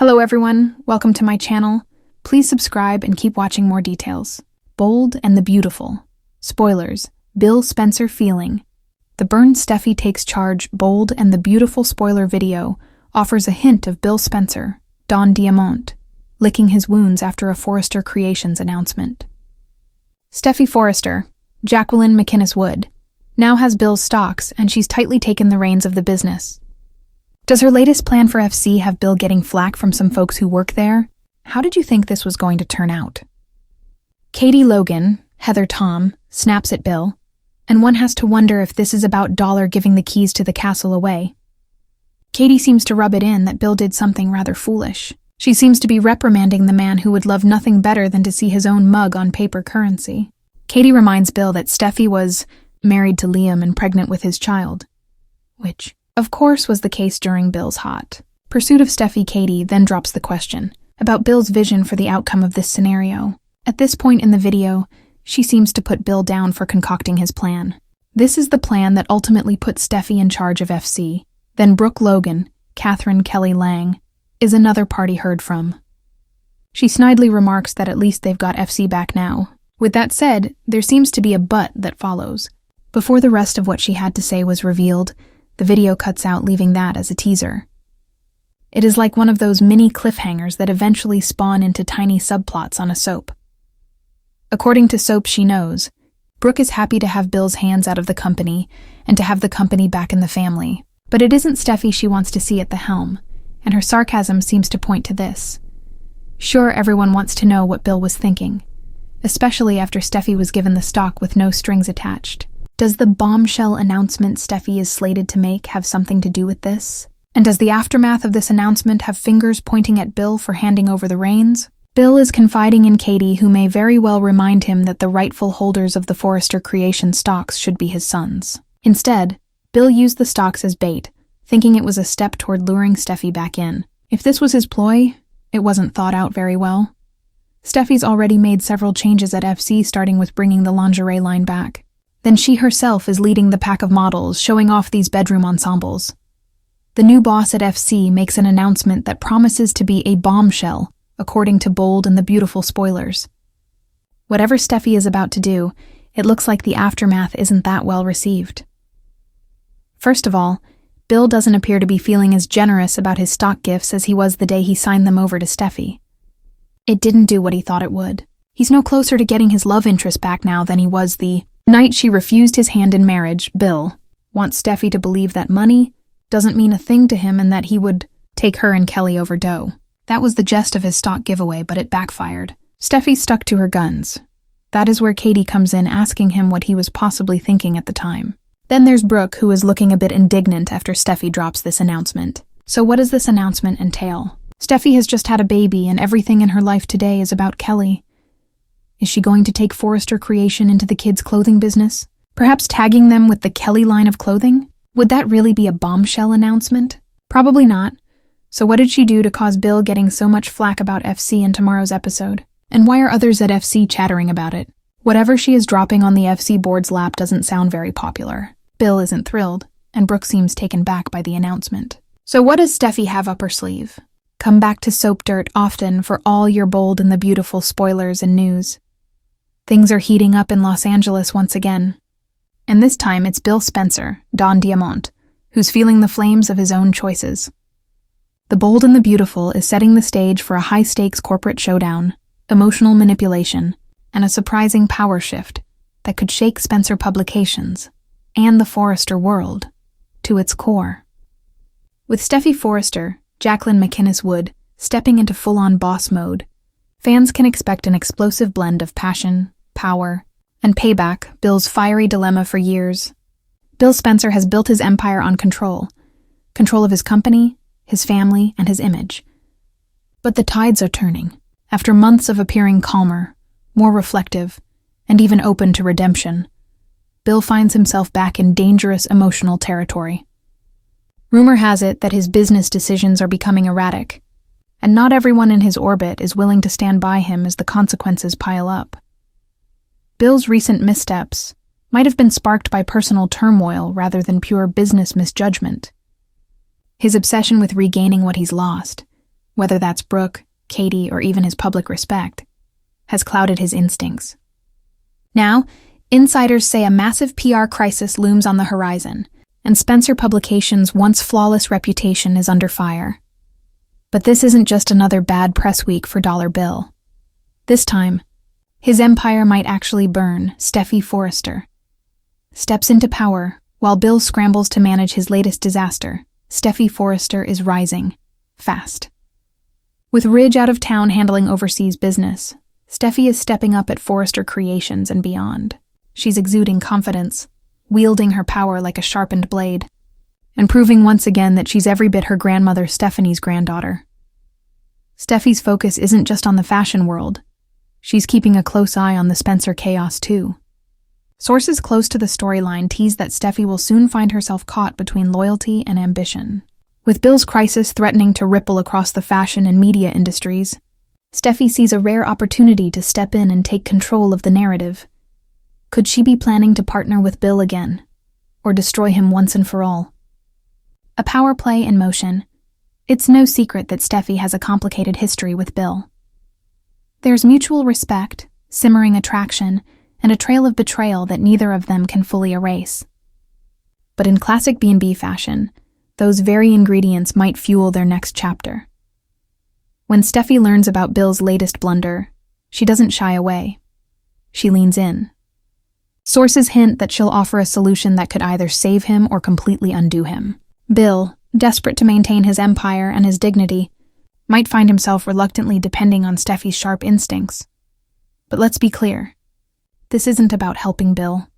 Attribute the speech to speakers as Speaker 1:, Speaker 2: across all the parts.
Speaker 1: Hello everyone, welcome to my channel. Please subscribe and keep watching more details. Bold and the Beautiful. Spoilers. Bill Spencer feeling. The Burn Steffy Takes Charge Bold and the Beautiful spoiler video offers a hint of Bill Spencer, Don Diamont, licking his wounds after a Forrester Creations announcement. Steffy Forrester, Jacqueline McInnes Wood, now has Bill's stocks and she's tightly taken the reins of the business. Does her latest plan for FC have Bill getting flack from some folks who work there? How did you think this was going to turn out? Katie Logan, Heather Tom, snaps at Bill, and one has to wonder if this is about Dollar giving the keys to the castle away. Katie seems to rub it in that Bill did something rather foolish. She seems to be reprimanding the man who would love nothing better than to see his own mug on paper currency. Katie reminds Bill that Steffy was married to Liam and pregnant with his child, which, of course, was the case during Bill's hot pursuit of Steffy. Katie then drops the question about Bill's vision for the outcome of this scenario. At this point in the video, she seems to put Bill down for concocting his plan. This is the plan that ultimately put Steffy in charge of FC. Then Brooke Logan, Catherine Kelly Lang, is another party heard from. She snidely remarks that at least they've got FC back now. With that said, there seems to be a but that follows. Before the rest of what she had to say was revealed, the video cuts out, leaving that as a teaser. It is like one of those mini cliffhangers that eventually spawn into tiny subplots on a soap. According to Soap She Knows, Brooke is happy to have Bill's hands out of the company and to have the company back in the family. But it isn't Steffy she wants to see at the helm, and her sarcasm seems to point to this. Sure, everyone wants to know what Bill was thinking, especially after Steffy was given the stock with no strings attached. Does the bombshell announcement Steffy is slated to make have something to do with this? And does the aftermath of this announcement have fingers pointing at Bill for handing over the reins? Bill is confiding in Katie, who may very well remind him that the rightful holders of the Forrester Creation stocks should be his sons. Instead, Bill used the stocks as bait, thinking it was a step toward luring Steffy back in. If this was his ploy, it wasn't thought out very well. Steffy's already made several changes at FC, starting with bringing the lingerie line back. Then she herself is leading the pack of models, showing off these bedroom ensembles. The new boss at FC makes an announcement that promises to be a bombshell, according to Bold and the Beautiful spoilers. Whatever Steffy is about to do, it looks like the aftermath isn't that well received. First of all, Bill doesn't appear to be feeling as generous about his stock gifts as he was the day he signed them over to Steffy. It didn't do what he thought it would. He's no closer to getting his love interest back now than he was the night she refused his hand in marriage. Bill wants Steffy to believe that money doesn't mean a thing to him and that he would take her and Kelly over dough. That was the gist of his stock giveaway, but it backfired. Steffy stuck to her guns. That is where Katie comes in, asking him what he was possibly thinking at the time. Then there's Brooke, who is looking a bit indignant after Steffy drops this announcement. So what does this announcement entail? Steffy has just had a baby and everything in her life today is about Kelly. Is she going to take Forrester Creation into the kids' clothing business? Perhaps tagging them with the Kelly line of clothing? Would that really be a bombshell announcement? Probably not. So what did she do to cause Bill getting so much flack about FC in tomorrow's episode? And why are others at FC chattering about it? Whatever she is dropping on the FC board's lap doesn't sound very popular. Bill isn't thrilled, and Brooke seems taken back by the announcement. So what does Steffy have up her sleeve? Come back to Soap Dirt often for all your Bold and the Beautiful spoilers and news. Things are heating up in Los Angeles once again. And this time it's Bill Spencer, Don Diamont, who's feeling the flames of his own choices. The Bold and the Beautiful is setting the stage for a high-stakes corporate showdown, emotional manipulation, and a surprising power shift that could shake Spencer Publications and the Forrester world to its core. With Steffy Forrester, Jacqueline McInnes Wood, stepping into full-on boss mode, fans can expect an explosive blend of passion, power, and payback, Bill's fiery dilemma for years. Bill Spencer has built his empire on control of his company, his family, and his image. But the tides are turning. After months of appearing calmer, more reflective, and even open to redemption, Bill finds himself back in dangerous emotional territory. Rumor has it that his business decisions are becoming erratic, and not everyone in his orbit is willing to stand by him as the consequences pile up. Bill's recent missteps might have been sparked by personal turmoil rather than pure business misjudgment. His obsession with regaining what he's lost, whether that's Brooke, Katie, or even his public respect, has clouded his instincts. Now, insiders say a massive PR crisis looms on the horizon, and Spencer Publications' once flawless reputation is under fire. But this isn't just another bad press week for Dollar Bill. This time, his empire might actually burn. Steffy Forrester steps into power while Bill scrambles to manage his latest disaster. Steffy Forrester is rising fast. With Ridge out of town handling overseas business, Steffy is stepping up at Forrester Creations and beyond. She's exuding confidence, wielding her power like a sharpened blade, and proving once again that she's every bit her grandmother Stephanie's granddaughter. Steffy's focus isn't just on the fashion world. She's keeping a close eye on the Spencer chaos too. Sources close to the storyline tease that Steffy will soon find herself caught between loyalty and ambition. With Bill's crisis threatening to ripple across the fashion and media industries, Steffy sees a rare opportunity to step in and take control of the narrative. Could she be planning to partner with Bill again, or destroy him once and for all? A power play in motion. It's no secret that Steffy has a complicated history with Bill. There's mutual respect, simmering attraction, and a trail of betrayal that neither of them can fully erase. But in classic B&B fashion, those very ingredients might fuel their next chapter. When Steffy learns about Bill's latest blunder, she doesn't shy away. She leans in. Sources hint that she'll offer a solution that could either save him or completely undo him. Bill, desperate to maintain his empire and his dignity, might find himself reluctantly depending on Steffy's sharp instincts. But let's be clear. This isn't about helping Bill.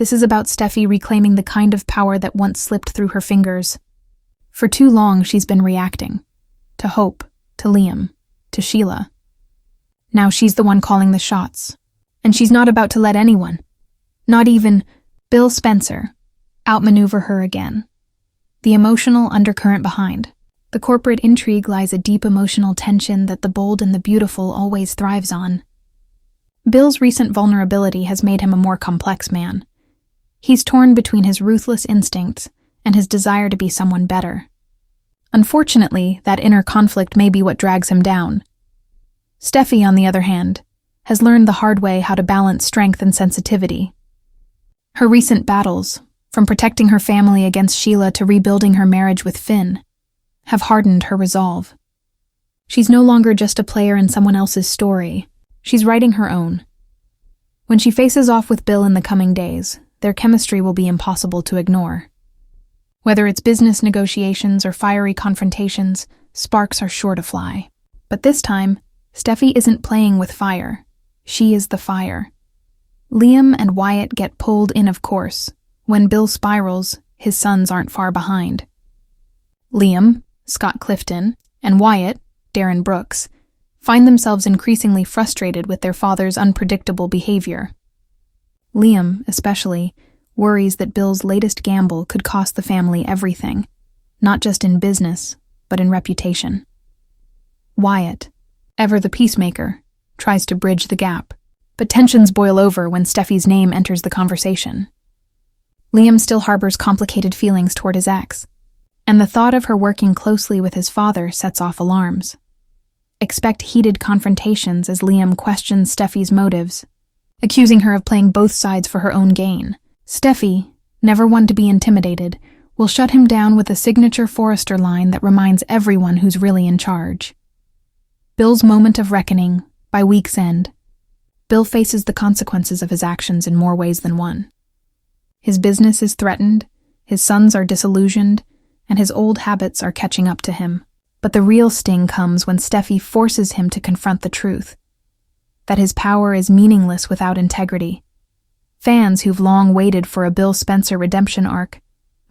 Speaker 1: This is about Steffy reclaiming the kind of power that once slipped through her fingers. For too long, she's been reacting. To Hope, to Liam, to Sheila. Now she's the one calling the shots. And she's not about to let anyone, not even Bill Spencer, outmaneuver her again. The emotional undercurrent behind. The corporate intrigue lies a deep emotional tension that the bold and the beautiful always thrives on. Bill's recent vulnerability has made him a more complex man. He's torn between his ruthless instincts and his desire to be someone better. Unfortunately, that inner conflict may be what drags him down. Steffy, on the other hand, has learned the hard way how to balance strength and sensitivity. Her recent battles, from protecting her family against Sheila to rebuilding her marriage with Finn, have hardened her resolve. She's no longer just a player in someone else's story. She's writing her own. When she faces off with Bill in the coming days, their chemistry will be impossible to ignore. Whether it's business negotiations or fiery confrontations, sparks are sure to fly. But this time, Steffy isn't playing with fire. She is the fire. Liam and Wyatt get pulled in, of course. When Bill spirals, his sons aren't far behind. Liam, Scott Clifton, and Wyatt, Darren Brooks, find themselves increasingly frustrated with their father's unpredictable behavior. Liam, especially, worries that Bill's latest gamble could cost the family everything, not just in business, but in reputation. Wyatt, ever the peacemaker, tries to bridge the gap, but tensions boil over when Steffy's name enters the conversation. Liam still harbors complicated feelings toward his ex, and the thought of her working closely with his father sets off alarms. Expect heated confrontations as Liam questions Steffy's motives, accusing her of playing both sides for her own gain. Steffy, never one to be intimidated, will shut him down with a signature Forrester line that reminds everyone who's really in charge. Bill's moment of reckoning, by week's end. Bill faces the consequences of his actions in more ways than one. His business is threatened, his sons are disillusioned, and his old habits are catching up to him. But the real sting comes when Steffy forces him to confront the truth, that his power is meaningless without integrity. Fans who've long waited for a Bill Spencer redemption arc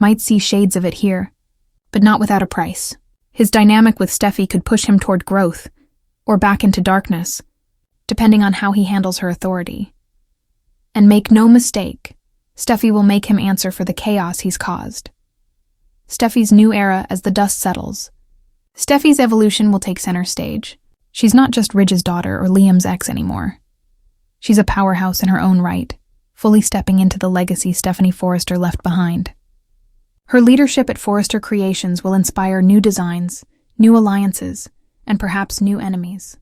Speaker 1: might see shades of it here, but not without a price. His dynamic with Steffy could push him toward growth, or back into darkness, depending on how he handles her authority. And make no mistake, Steffy will make him answer for the chaos he's caused. Steffy's new era as the dust settles. Steffy's evolution will take center stage. She's not just Ridge's daughter or Liam's ex anymore. She's a powerhouse in her own right, fully stepping into the legacy Stephanie Forrester left behind. Her leadership at Forrester Creations will inspire new designs, new alliances, and perhaps new enemies.